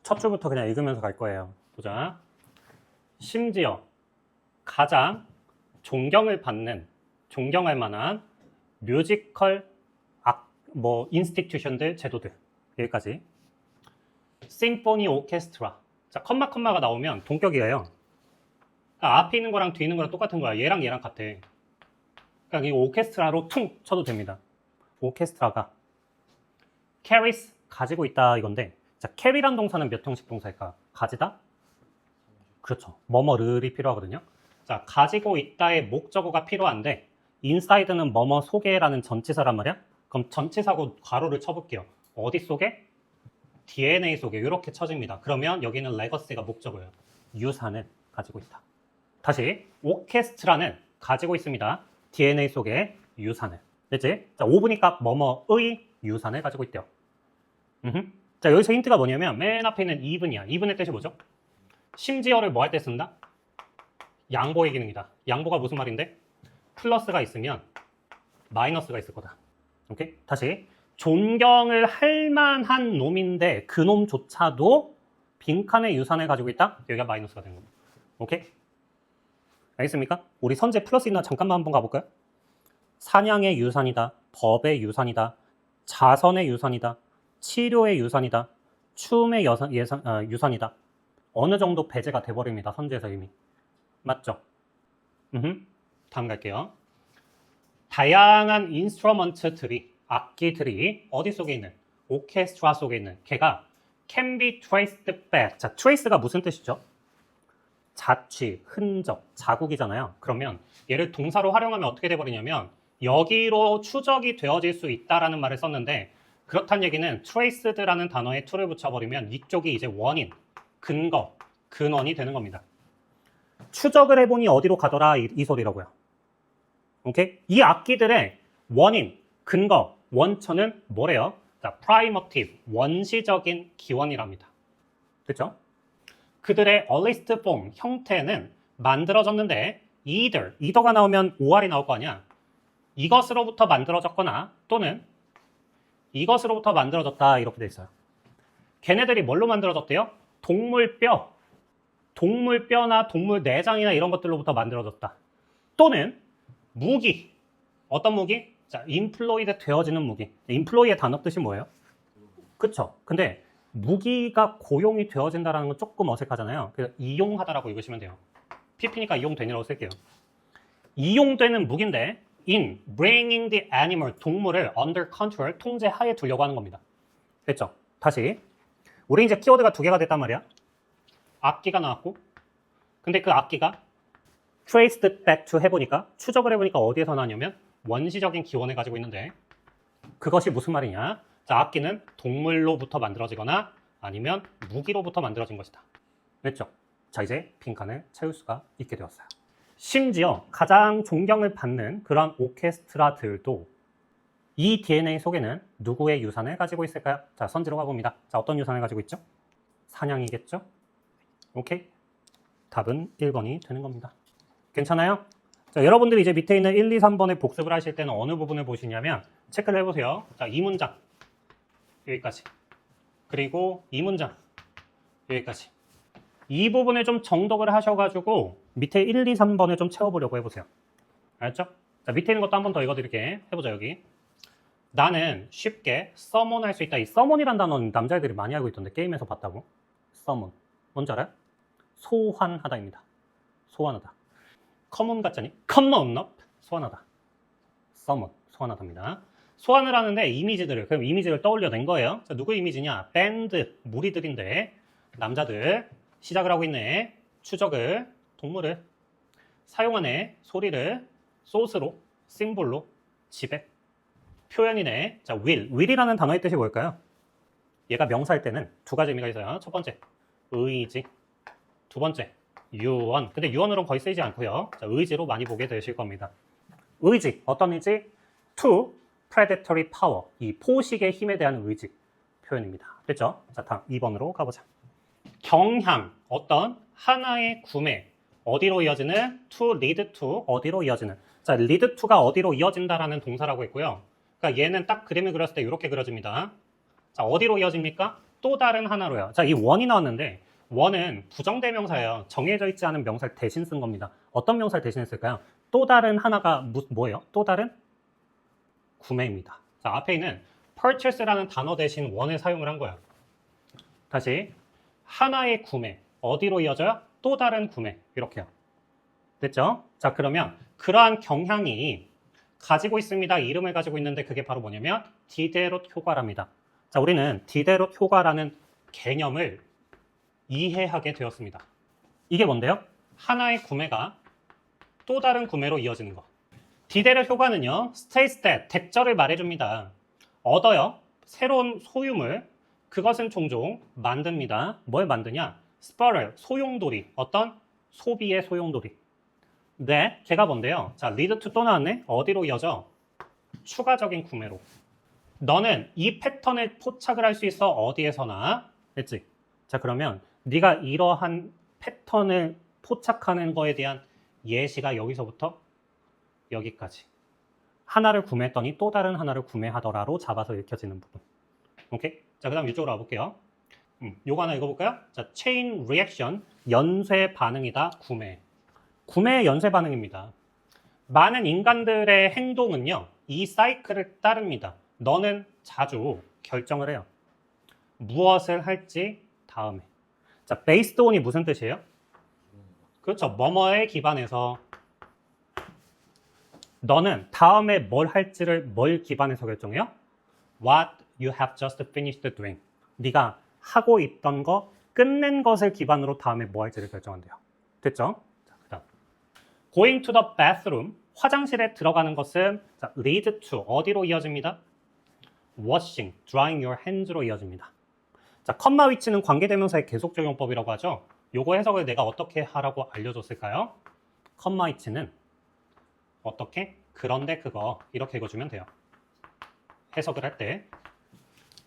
첫 줄부터 그냥 읽으면서 갈 거예요. 보자. 심지어 가장 존경할 만한 뮤지컬 인스티튜션들, 제도들. 여기까지. 심포니 오케스트라. 자, 컴마가 나오면 동격이에요. 그러니까 앞에 있는 거랑 뒤에 있는 거랑 똑같은 거야. 얘랑 같아. 그러니까 이 오케스트라로 퉁 쳐도 됩니다. 오케스트라가 carries 가지고 있다 이건데, 자, carry란 동사는 몇 형식 동사일까? 가지다? 그렇죠. 뭐뭐를이 필요하거든요. 자, 가지고 있다의 목적어가 필요한데 inside는 뭐뭐 속에라는 전치사란 말이야. 그럼 전치사고 괄호를 쳐볼게요. 어디 속에? DNA 속에 이렇게 쳐집니다. 그러면 여기는 legacy가 목적어예요. 유산을 가지고 있다. 다시 오케스트라는 가지고 있습니다. DNA 속에 유산을. 됐지? 자, 5분이니까 뭐뭐의 유산을 가지고 있대요. 자, 여기서 힌트가 뭐냐면 맨 앞에 있는 even이야. even의 뜻이 뭐죠? 심지어를 뭐 할 때 쓴다? 양보의 기능이다. 양보가 무슨 말인데? 플러스가 있으면 마이너스가 있을 거다. 오케이? 다시 존경을 할 만한 놈인데 그 놈조차도 빈칸의 유산을 가지고 있다? 여기가 마이너스가 되는 겁니다. 오케이? 알겠습니까? 우리 선제 플러스 있나 잠깐만 한번 가볼까요? 사냥의 유산이다. 법의 유산이다. 자선의 유산이다. 치료의 유산이다. 춤의 유산이다. 어느 정도 배제가 돼버립니다. 선제에서 이미. 맞죠? 다음 갈게요. 다양한 인스트루먼트들이, 악기들이 어디 속에 있는? 오케스트라 속에 있는. 걔가 can be traced back. 자, trace가 무슨 뜻이죠? 자취, 흔적, 자국이잖아요. 그러면 얘를 동사로 활용하면 어떻게 돼버리냐면 여기로 추적이 되어질 수 있다라는 말을 썼는데, 그렇다는 얘기는 traced라는 단어에 to를 붙여버리면 이쪽이 이제 원인, 근거, 근원이 되는 겁니다. 추적을 해보니 어디로 가더라 이 소리라고요. 오케이? 이 악기들의 원인, 근거, 원천은 뭐래요? 자, primitive, 원시적인 기원이랍니다. 그렇죠? 그들의 earliest form, 형태는 만들어졌는데 either가 나오면 or이 나올 거 아니야. 이것으로부터 만들어졌거나 또는 이것으로부터 만들어졌다 이렇게 돼 있어요. 걔네들이 뭘로 만들어졌대요? 동물뼈나 동물 내장이나 이런 것들로부터 만들어졌다. 또는 무기. 어떤 무기? 자, employed 되어지는 무기. employ의 단어 뜻이 뭐예요? 그쵸? 근데 무기가 고용이 되어진다는 건 조금 어색하잖아요. 그래서 이용하다라고 읽으시면 돼요. PP니까 이용되니라고 쓸게요. 이용되는 무기인데 in bringing the animal, 동물을 under control, 통제하에 두려고 하는 겁니다. 됐죠? 다시. 우리 이제 키워드가 두 개가 됐단 말이야. 악기가 나왔고, 근데 그 악기가 traced back to 해보니까, 추적을 해보니까 어디에서 나왔냐면 원시적인 기원을 가지고 있는데, 그것이 무슨 말이냐? 자, 악기는 동물로부터 만들어지거나 아니면 무기로부터 만들어진 것이다. 됐죠? 자, 이제 빈칸을 채울 수가 있게 되었어요. 심지어 가장 존경을 받는 그런 오케스트라들도 이 DNA 속에는 누구의 유산을 가지고 있을까요? 자, 선지로 가봅니다. 자, 어떤 유산을 가지고 있죠? 사냥이겠죠? 오케이? 답은 1번이 되는 겁니다. 괜찮아요? 자, 여러분들이 이제 밑에 있는 1, 2, 3번에 복습을 하실 때는 어느 부분을 보시냐면 체크를 해보세요. 자, 이 문장 여기까지, 그리고 이 문장 여기까지. 이 부분을 좀 정독을 하셔가지고 밑에 1, 2, 3번을 좀 채워보려고 해보세요. 알았죠? 자, 밑에 있는 것도 한 번 더 읽어드릴게. 해보자. 여기 나는 쉽게 summon 할 수 있다. 이 summon이란 단어는 남자애들이 많이 알고 있던데, 게임에서 봤다고. summon 뭔지 알아요? 소환하다입니다. 소환하다. common 같잖니? common up 소환하다. summon 소환하다입니다. 소환을 하는데 그럼 이미지를 떠올려낸 거예요. 자, 누구 이미지냐? 밴드 무리들인데 남자들 시작을 하고 있네. 추적을, 동물을 사용하네. 소리를 소스로, 심볼로, 지배, 표현이네. 자, will이라는 단어의 뜻이 뭘까요? 얘가 명사일 때는 두 가지 의미가 있어요. 첫 번째, 의지. 두 번째, 유언. 근데 유언으로는 거의 쓰이지 않고요. 자, 의지로 많이 보게 되실 겁니다. 의지, 어떤 의지? to predatory power, 이 포식의 힘에 대한 의지 표현입니다. 됐죠? 자, 다음 2번으로 가보자. 경향, 어떤 하나의 구매, 어디로 이어지는? to lead to, 어디로 이어지는. 자, lead to가 어디로 이어진다라는 동사라고 했고요. 그러니까 얘는 딱 그림을 그렸을 때 이렇게 그려집니다. 자, 어디로 이어집니까? 또 다른 하나로요. 자, 이 원이 나왔는데 원은 부정대명사예요. 정해져 있지 않은 명사를 대신 쓴 겁니다. 어떤 명사를 대신 했을까요? 또 다른 하나가 뭐예요? 또 다른 구매입니다. 자, 앞에 있는 purchase라는 단어 대신 원을 사용을 한 거예요. 다시 하나의 구매 어디로 이어져요? 또 다른 구매 이렇게요. 됐죠? 자, 그러면 그러한 경향이 가지고 있습니다. 이름을 가지고 있는데 그게 바로 뭐냐면 디데롯 효과랍니다. 자, 우리는 디데롯 효과라는 개념을 이해하게 되었습니다. 이게 뭔데요? 하나의 구매가 또 다른 구매로 이어지는 거. 디데롯 효과는요, states that, 대절을 말해줍니다. 얻어요, 새로운 소유물, 그것은 종종 만듭니다. 뭘 만드냐? spur을, 소용돌이, 어떤? 소비의 소용돌이. 네, 걔가 뭔데요? 자, lead to 또 나왔네? 어디로 이어져? 추가적인 구매로. 너는 이 패턴을 포착을 할 수 있어 어디에서나. 됐지? 자, 그러면 네가 이러한 패턴을 포착하는 거에 대한 예시가 여기서부터 여기까지. 하나를 구매했더니 또 다른 하나를 구매하더라로 잡아서 읽혀지는 부분. 오케이? 자, 그 다음 이쪽으로 와볼게요. 요거 하나 읽어볼까요? 자, chain reaction, 연쇄 반응이다, 구매. 구매의 연쇄 반응입니다. 많은 인간들의 행동은요, 이 사이클을 따릅니다. 너는 자주 결정을 해요. 무엇을 할지 다음에. 자, based on이 무슨 뜻이에요? 그렇죠. 뭐뭐에 기반해서. 너는 다음에 뭘 할지를 뭘 기반해서 결정해요? What you have just finished doing. 네가 하고 있던 거, 끝낸 것을 기반으로 다음에 뭐 할지를 결정한대요. 됐죠? 자, 그다음. Going to the bathroom. 화장실에 들어가는 것은 자, lead to 어디로 이어집니다? Washing, drying your hands로 이어집니다. 자, 컴마 위치는 관계대명사의 계속적용법이라고 하죠. 요거 해석을 내가 어떻게 하라고 알려줬을까요? 컴마 위치는 어떻게? 그런데 그거 이렇게 읽어주면 돼요. 해석을 할 때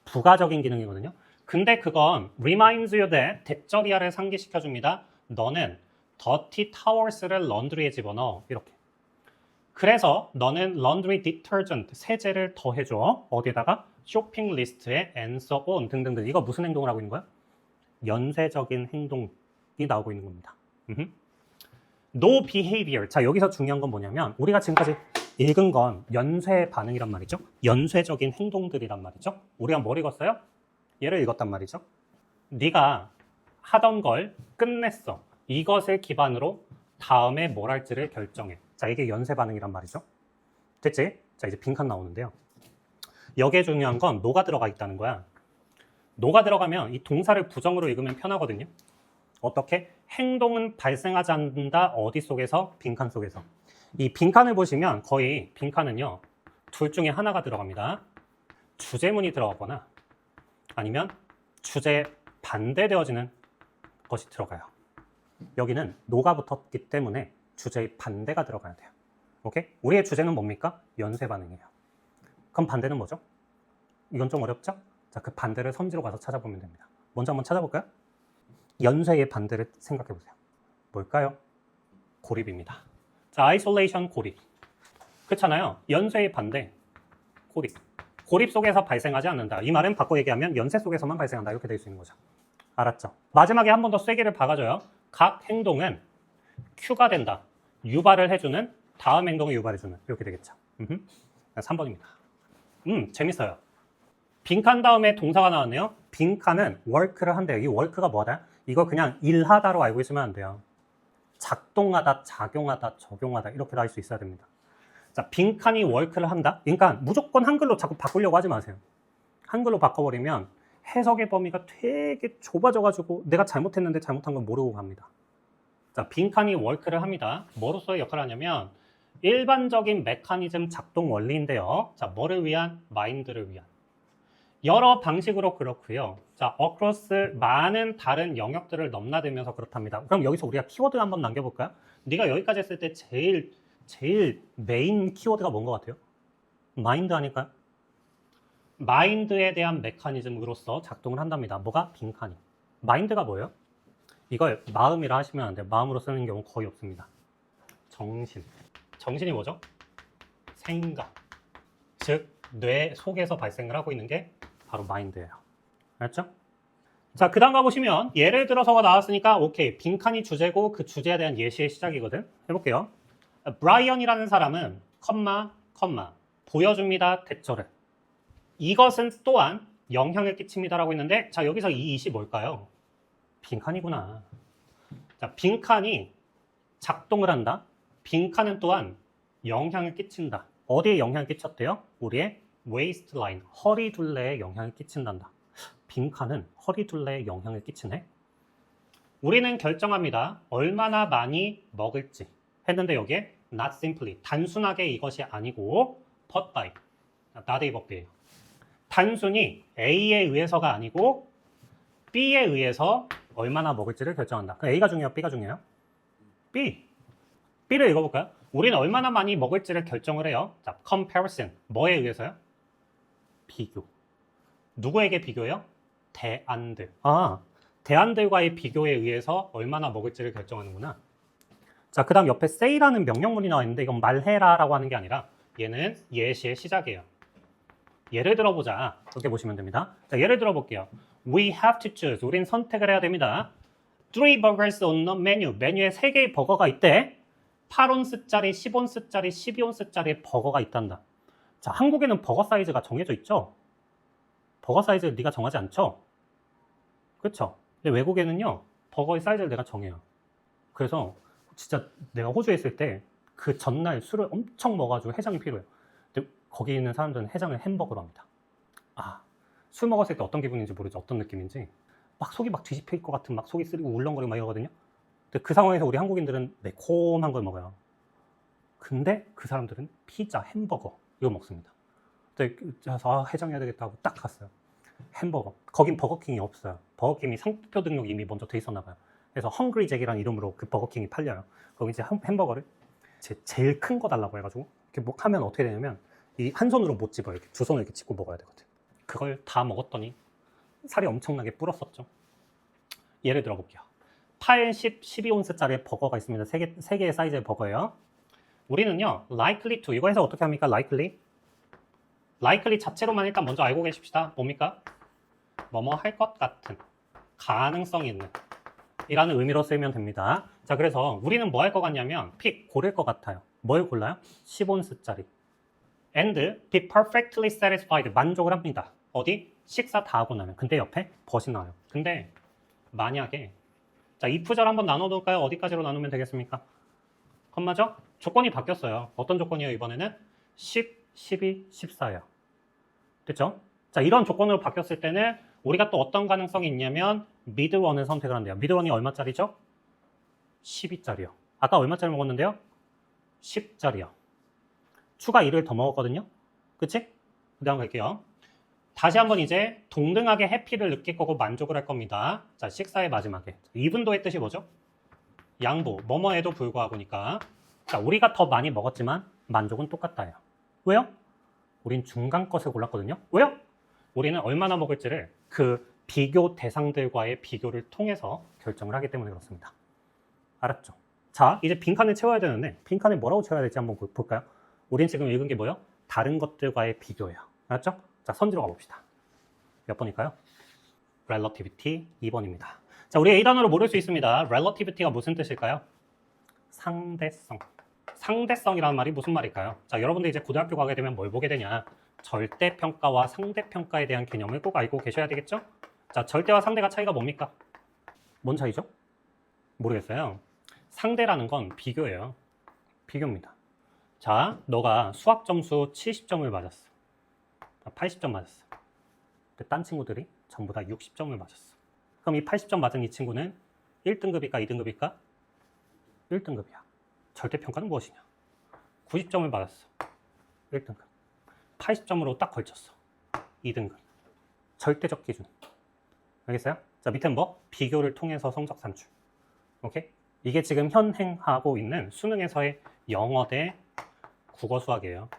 부가적인 기능이거든요. 근데 그건 reminds you that 대절이야를 상기시켜줍니다. 너는 dirty towels를 런드리에 집어넣어. 이렇게. 그래서 너는 laundry detergent, 세제를 더해줘. 어디에다가? 쇼핑 리스트에 and so on 등등등. 이거 무슨 행동을 하고 있는 거야? 연쇄적인 행동이 나오고 있는 겁니다. No behavior. 자, 여기서 중요한 건 뭐냐면 우리가 지금까지 읽은 건 연쇄 반응이란 말이죠. 연쇄적인 행동들이란 말이죠. 우리가 뭘 읽었어요? 얘를 읽었단 말이죠. 네가 하던 걸 끝냈어. 이것을 기반으로 다음에 뭘 할지를 결정해. 자, 이게 연쇄 반응이란 말이죠. 됐지? 자, 이제 빈칸 나오는데요. 여기에 중요한 건 no가 들어가 있다는 거야. no가 들어가면 이 동사를 부정으로 읽으면 편하거든요. 어떻게? 행동은 발생하지 않는다. 어디 속에서? 빈칸 속에서. 이 빈칸을 보시면 거의 빈칸은요. 둘 중에 하나가 들어갑니다. 주제문이 들어가거나 아니면 주제에 반대되어지는 것이 들어가요. 여기는 no가 붙었기 때문에 주제의 반대가 들어가야 돼요. 오케이? 우리의 주제는 뭡니까? 연쇄 반응이에요. 그럼 반대는 뭐죠? 이건 좀 어렵죠? 자, 그 반대를 선지로 가서 찾아보면 됩니다. 먼저 한번 찾아볼까요? 연쇄의 반대를 생각해 보세요. 뭘까요? 고립입니다. 자, isolation, 고립. 그렇잖아요. 연쇄의 반대, 고립. 고립 속에서 발생하지 않는다. 이 말은 바꿔 얘기하면 연쇄 속에서만 발생한다. 이렇게 될 수 있는 거죠. 알았죠? 마지막에 한 번 더 쐐기를 박아줘요. 각 행동은 Q가 된다. 유발을 해주는, 다음 행동을 유발해주는. 이렇게 되겠죠. 3번입니다. 재밌어요. 빈칸 다음에 동사가 나왔네요. 빈칸은 work를 한대요. 이 work가 뭐다? 이거 그냥 일하다로 알고 있으면 안 돼요. 작동하다, 작용하다, 적용하다 이렇게 다 할 수 있어야 됩니다. 자, 빈칸이 work를 한다? 그러니까 무조건 한글로 자꾸 바꾸려고 하지 마세요. 한글로 바꿔버리면 해석의 범위가 되게 좁아져가지고 내가 잘못했는데 잘못한 건 모르고 갑니다. 자, 빈칸이 work를 합니다. 뭐로서의 역할을 하냐면 일반적인 메커니즘 작동 원리인데요. 자, 뭐를 위한? 마인드를 위한. 여러 방식으로 그렇고요. 자, across 많은 다른 영역들을 넘나들면서 그렇답니다. 그럼 여기서 우리가 키워드 한번 남겨볼까요? 네가 여기까지 했을 때 제일 메인 키워드가 뭔 것 같아요? 마인드 아닐까요? 마인드에 대한 메커니즘으로서 작동을 한답니다. 뭐가? 빈칸이. 마인드가 뭐예요? 이걸 마음이라 하시면 안 돼요. 마음으로 쓰는 경우 거의 없습니다. 정신. 정신이 뭐죠? 생각. 즉, 뇌 속에서 발생을 하고 있는 게 바로 마인드예요. 알았죠? 자, 그 다음 가보시면 예를 들어서가 나왔으니까 오케이. 빈칸이 주제고 그 주제에 대한 예시의 시작이거든. 해볼게요. 브라이언이라는 사람은 컴마 보여줍니다. 대절을. 이것은 또한 영향을 끼칩니다라고 했는데 자, 여기서 이 it이 뭘까요? 빈칸이구나. 자, 빈칸이 작동을 한다. 빈칸은 또한 영향을 끼친다. 어디에 영향을 끼쳤대요? 우리의 waistline, 허리 둘레에 영향을 끼친단다. 빈칸은 허리 둘레에 영향을 끼치네. 우리는 결정합니다. 얼마나 많이 먹을지 했는데 여기에 not simply, 단순하게 이것이 아니고 but by, not a verb. 단순히 A에 의해서가 아니고 B에 의해서 얼마나 먹을지를 결정한다. 그럼 A가 중요해요? B가 중요해요? B. B를 읽어볼까요? 우리는 얼마나 많이 먹을지를 결정을 해요. 자, comparison. 뭐에 의해서요? 비교. 누구에게 비교해요? 대안들. 아, 대안들과의 비교에 의해서 얼마나 먹을지를 결정하는구나. 자, 그 다음 옆에 say라는 명령문이 나와 있는데 이건 말해라라고 하는 게 아니라 얘는 예시의 시작이에요. 예를 들어보자. 이렇게 보시면 됩니다. 자, 예를 들어볼게요. We have to choose. 우린 선택을 해야 됩니다. 3 burgers on the menu. 메뉴에 3개의 버거가 있대. 8온스짜리, 10온스짜리, 12온스짜리 버거가 있단다. 자, 한국에는 버거 사이즈가 정해져 있죠? 버거 사이즈를 네가 정하지 않죠? 그렇죠? 근데 외국에는요. 버거의 사이즈를 내가 정해요. 그래서 진짜 내가 호주에 있을 때 그 전날 술을 엄청 먹어가지고 해장이 필요해요. 근데 거기 있는 사람들은 해장을 햄버거로 합니다. 아, 술 먹었을 때 어떤 기분인지 모르죠. 어떤 느낌인지. 막 속이 막 뒤집힐 것 같은 막 속이 쓰리고 울렁거리고 막 이러거든요. 근데 그 상황에서 우리 한국인들은 매콤한 걸 먹어요. 근데 그 사람들은 피자, 햄버거 이거 먹습니다. 그래서 해장해야 되겠다 하고 딱 갔어요. 햄버거. 거긴 버거킹이 없어요. 버거킹이 상표 등록이 이미 먼저 돼 있었나 봐요. 그래서 헝그리 잭이라는 이름으로 그 버거킹이 팔려요. 거기 이제 햄버거를 제일 큰 거 달라고 해가지고 이렇게 뭐 하면 어떻게 되냐면 이 한 손으로 못 집어요. 이렇게 두 손을 이렇게 짚고 먹어야 되거든. 그걸 다 먹었더니 살이 엄청나게 불었었죠. 예를 들어 볼게요. 8, 10, 12온스짜리 버거가 있습니다. 3개의 사이즈의 버거예요. 우리는요, likely to, 이거 해서 어떻게 합니까? likely 자체로만 일단 먼저 알고 계십시다. 뭡니까? 뭐뭐 할 것 같은, 가능성 있는 이라는 의미로 쓰면 됩니다. 자, 그래서 우리는 뭐 할 것 같냐면 고를 것 같아요. 뭘 골라요? 10온스짜리. and be perfectly satisfied, 만족을 합니다. 어디? 식사 다 하고 나면. 근데 옆에 벗이 나와요. 근데 만약에 자, if절 한번 나눠놓을까요? 어디까지로 나누면 되겠습니까? 컴마죠? 조건이 바뀌었어요. 어떤 조건이에요? 이번에는 10, 12, 14예요. 됐죠? 자, 이런 조건으로 바뀌었을 때는 우리가 또 어떤 가능성이 있냐면 mid1을 선택을 한대요. mid1이 얼마짜리죠? 12짜리요. 아까 얼마짜리 먹었는데요? 10짜리요. 추가 1을 더 먹었거든요. 그치? 그 다음 갈게요. 다시 한번 이제 동등하게 해피를 느낄 거고 만족을 할 겁니다. 자, 식사의 마지막에. 이분도의 뜻이 뭐죠? 양보, 뭐뭐에도 불구하고니까. 자, 우리가 더 많이 먹었지만 만족은 똑같다예요. 왜요? 우린 중간 것을 골랐거든요. 왜요? 우리는 얼마나 먹을지를 그 비교 대상들과의 비교를 통해서 결정을 하기 때문에 그렇습니다. 알았죠? 자, 이제 빈칸을 채워야 되는데 빈칸을 뭐라고 채워야 될지 한번 볼까요? 우린 지금 읽은 게 뭐예요? 다른 것들과의 비교예요. 알았죠? 자, 선지로 가봅시다. 몇 번일까요? relativity 2번입니다. 자, 우리 A 단어로 모를 수 있습니다. relativity가 무슨 뜻일까요? 상대성. 상대성이라는 말이 무슨 말일까요? 자, 여러분들 이제 고등학교 가게 되면 뭘 보게 되냐? 절대평가와 상대평가에 대한 개념을 꼭 알고 계셔야 되겠죠? 자, 절대와 상대가 차이가 뭡니까? 뭔 차이죠? 모르겠어요. 상대라는 건 비교예요. 비교입니다. 자, 너가 수학 점수 70점을 맞았어. 80점 맞았어. 근데 딴 친구들이 전부 다 60점을 맞았어. 그럼 이 80점 맞은 이 친구는 1등급일까 2등급일까? 1등급이야. 절대평가는 무엇이냐? 90점을 받았어. 1등급. 80점으로 딱 걸쳤어. 2등급. 절대적 기준. 알겠어요? 자, 밑에는 뭐? 비교를 통해서 성적 산출. 오케이? 이게 지금 현행하고 있는 수능에서의 영어 대 국어 수학이에요.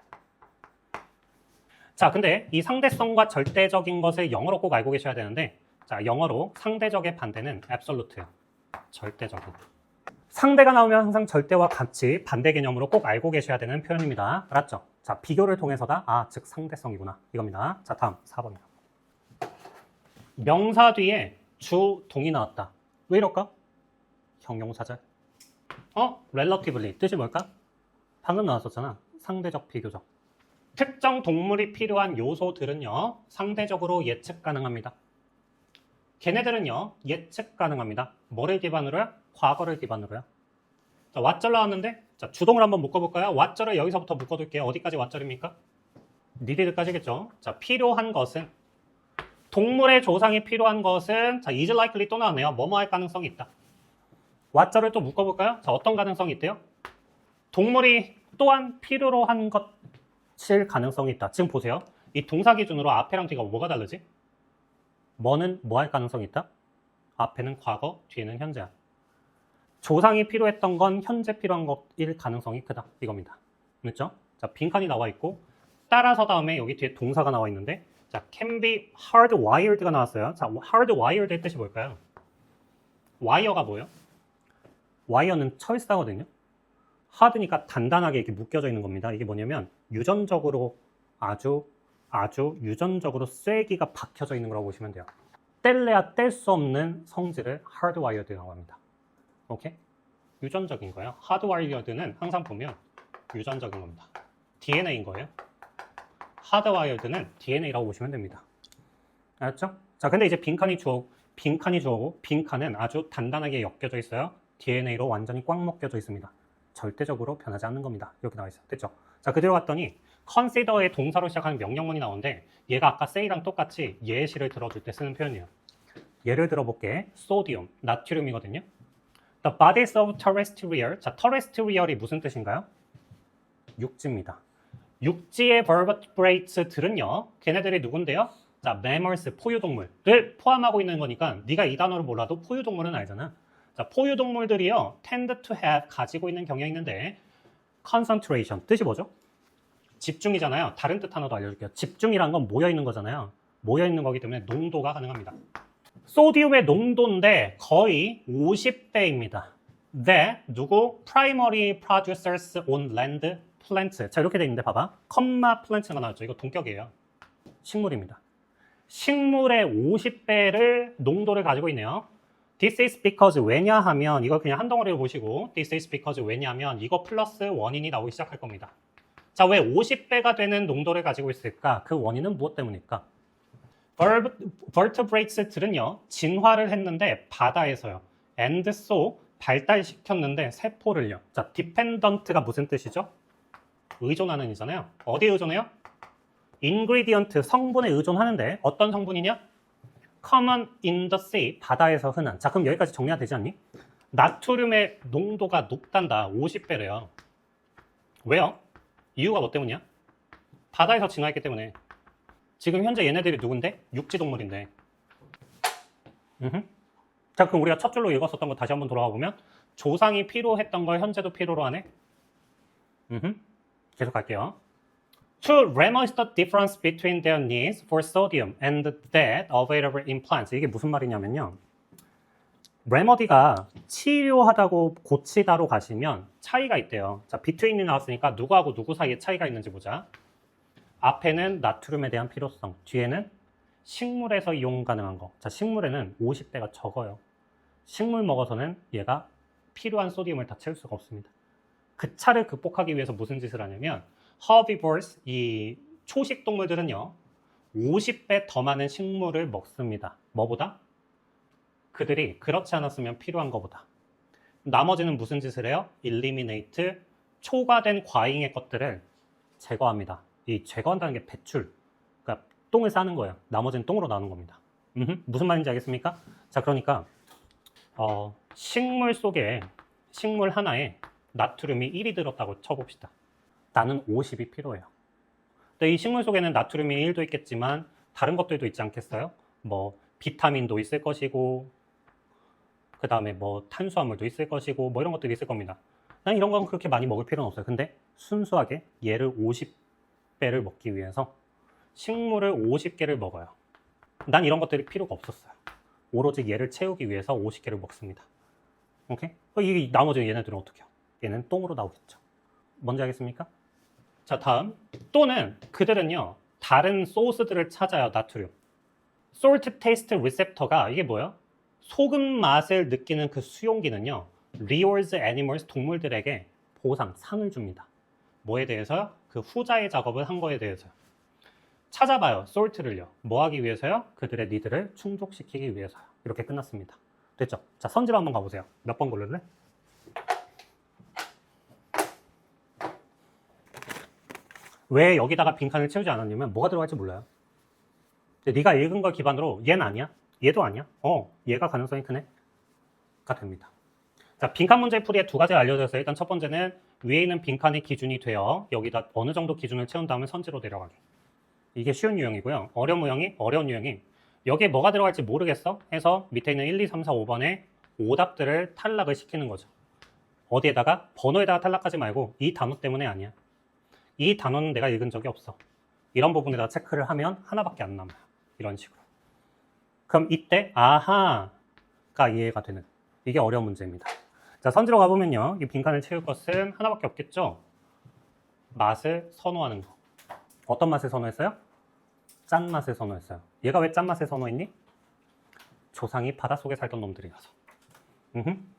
자, 근데 이 상대성과 절대적인 것을 영어로 꼭 알고 계셔야 되는데, 자, 영어로 상대적의 반대는 absolute예요. 절대적인. 상대가 나오면 항상 절대와 같이 반대 개념으로 꼭 알고 계셔야 되는 표현입니다. 알았죠? 자, 비교를 통해서다. 아, 즉 상대성이구나. 이겁니다. 자, 다음 4번이요. 명사 뒤에 주동이 나왔다. 왜 이럴까? 형용사절. relatively 뜻이 뭘까? 방금 나왔었잖아. 상대적, 비교적. 특정 동물이 필요한 요소들은요, 상대적으로 예측 가능합니다. 걔네들은요, 예측 가능합니다. 뭐를 기반으로요? 과거를 기반으로요. 자, 왓절 나왔는데, 자, 주동을 한번 묶어볼까요? 왓절을 여기서부터 묶어둘게요. 어디까지 왓절입니까? 니디드까지겠죠. 자, 필요한 것은, 동물의 조상이 필요한 것은, 자, is likely 또 나왔네요. 뭐뭐 할 가능성이 있다. 왓절을 또 묶어볼까요? 자, 어떤 가능성이 있대요? 동물이 또한 필요로 한 것일 가능성이 있다. 지금 보세요. 이 동사 기준으로 앞에랑 뒤가 뭐가 다르지? 뭐는 뭐 할 가능성이 있다? 앞에는 과거, 뒤에는 현재야. 조상이 필요했던 건 현재 필요한 것일 가능성이 크다. 이겁니다. 그렇죠? 자, 빈칸이 나와 있고 따라서 다음에 여기 뒤에 동사가 나와 있는데 자, can be hardwired가 나왔어요. 자, hardwired의 뜻이 뭘까요? wire가 뭐예요? wire는 철사거든요. hard니까 단단하게 이렇게 묶여져 있는 겁니다. 이게 뭐냐면 유전적으로 아주 유전적으로 쐐기가 박혀져 있는 거라고 보시면 돼요. 뗄래야 뗄 수 없는 성질을 hardwired라고 합니다. 오케이? 유전적인 거예요. hardwired는 항상 보면 유전적인 겁니다. DNA인 거예요. hardwired는 DNA라고 보시면 됩니다. 알았죠? 자, 근데 이제 빈칸이 주어고 빈칸은 아주 단단하게 엮여져 있어요. DNA로 완전히 꽉 먹겨져 있습니다. 절대적으로 변하지 않는 겁니다. 이렇게 나와 있어요. 됐죠? 자, 그대로 갔더니 consider의 동사로 시작하는 명령문이 나오는데 얘가 아까 say랑 똑같이 예시를 들어줄 때 쓰는 표현이에요. 예를 들어볼게. sodium, 나트륨이거든요. The bodies of terrestrial. 자, terrestrial이 무슨 뜻인가요? 육지입니다. 육지의 vertebrates들은요. 걔네들이 누군데요? 자, mammals, 포유동물을 포함하고 있는 거니까 네가 이 단어를 몰라도 포유동물은 알잖아. 자, 포유동물들이요. tend to have, 가지고 있는 경향이 있는데 concentration, 뜻이 뭐죠? 집중이잖아요. 다른 뜻 하나 더 알려줄게요. 집중이란 건 모여있는 거잖아요. 모여있는 거기 때문에 농도가 가능합니다. 소디움의 농도인데 거의 50배입니다. 누구? Primary producers on land plants. 자, 이렇게 돼 있는데 봐봐. 컴마 플랜트가 나왔죠. 이거 동격이에요. 식물입니다. 식물의 50배를 농도를 가지고 있네요. This is because 왜냐하면 이걸 그냥 한 덩어리로 보시고 This is because 왜냐하면 이거 플러스 원인이 나오기 시작할 겁니다. 자, 왜 50배가 되는 농도를 가지고 있을까? 그 원인은 무엇 때문일까? vertebrates들은요, 진화를 했는데 바다에서요. and so 발달시켰는데 세포를요. 자, dependent가 무슨 뜻이죠? 의존하는 이잖아요. 어디에 의존해요? ingredient, 성분에 의존하는데 어떤 성분이냐? common in the sea, 바다에서 흔한. 자, 그럼 여기까지 정리가 되지 않니? 나트륨의 농도가 높단다. 50배래요. 왜요? 이유가 뭐 때문이야? 바다에서 진화했기 때문에. 지금 현재 얘네들이 누군데? 육지동물인데. 자, 그럼 우리가 첫 줄로 읽었었던 거 다시 한번 돌아가 보면 조상이 필요했던 걸 현재도 필요로 하네. 계속 갈게요. To remedy the difference between their needs for sodium and that available in plants. 이게 무슨 말이냐면요. remedy가 치료하다고 고치다로 가시면 차이가 있대요. 자, between이 나왔으니까 누구하고 누구 사이에 차이가 있는지 보자. 앞에는 나트륨에 대한 필요성, 뒤에는 식물에서 이용 가능한 거. 자, 식물에는 50배가 적어요. 식물 먹어서는 얘가 필요한 소디움을 다 채울 수가 없습니다. 그 차를 극복하기 위해서 무슨 짓을 하냐면 herbivores, 이 초식 동물들은요 50배 더 많은 식물을 먹습니다. 뭐보다? 그들이 그렇지 않았으면 필요한 것보다. 나머지는 무슨 짓을 해요? eliminate, 초과된 과잉의 것들을 제거합니다. 이 제거한다는 게 배출, 그러니까 똥을 싸는 거예요. 나머지는 똥으로 나오는 겁니다. 무슨 말인지 알겠습니까? 자, 그러니까 식물 속에 식물 하나에 나트륨이 1이 들었다고 쳐봅시다. 나는 50이 필요해요. 근데 이 식물 속에는 나트륨이 1도 있겠지만 다른 것들도 있지 않겠어요? 뭐 비타민도 있을 것이고 그 다음에 뭐 탄수화물도 있을 것이고 뭐 이런 것들이 있을 겁니다. 난 이런 건 그렇게 많이 먹을 필요는 없어요. 근데 순수하게 얘를 50배를 먹기 위해서 식물을 50개를 먹어요. 난 이런 것들이 필요가 없었어요. 오로지 얘를 채우기 위해서 50개를 먹습니다. 오케이? 이 나머지 얘네들은 어떻게 해요? 얘는 똥으로 나오겠죠. 뭔지 알겠습니까? 자, 다음. 또는 그들은요 다른 소스들을 찾아요. 나트륨. Salt taste receptor가 이게 뭐예요? 소금 맛을 느끼는 그 수용기는요. rewards animals, 동물들에게 보상, 상을 줍니다. 뭐에 대해서요? 그 후자의 작업을 한 거에 대해서요. 찾아봐요. sort를요. 뭐 하기 위해서요? 그들의 니드를 충족시키기 위해서요. 이렇게 끝났습니다. 됐죠? 자, 선지로 한번 가보세요. 몇 번 고를래? 왜 여기다가 빈칸을 채우지 않았냐면 뭐가 들어갈지 몰라요. 네가 읽은 걸 기반으로 얘는 아니야? 얘도 아니야? 얘가 가능성이 크네? 가 됩니다. 자, 빈칸 문제 풀이에 두 가지 알려져 있어요. 일단 첫 번째는 위에 있는 빈칸이 기준이 되어 여기다 어느 정도 기준을 채운 다음에 선지로 내려가기. 이게 쉬운 유형이고요. 어려운 유형이 여기에 뭐가 들어갈지 모르겠어? 해서 밑에 있는 1, 2, 3, 4, 5번에 오답들을 탈락을 시키는 거죠. 어디에다가? 번호에다가 탈락하지 말고 이 단어 때문에 아니야. 이 단어는 내가 읽은 적이 없어. 이런 부분에다 체크를 하면 하나밖에 안 남아요. 이런 식으로. 그럼 이때 아하가 이해가 되는 이게 어려운 문제입니다. 자, 선지로 가보면요. 이 빈칸을 채울 것은 하나밖에 없겠죠. 맛을 선호하는 거. 어떤 맛을 선호했어요? 짠맛을 선호했어요. 얘가 왜 짠맛을 선호했니? 조상이 바닷속에 살던 놈들이라서.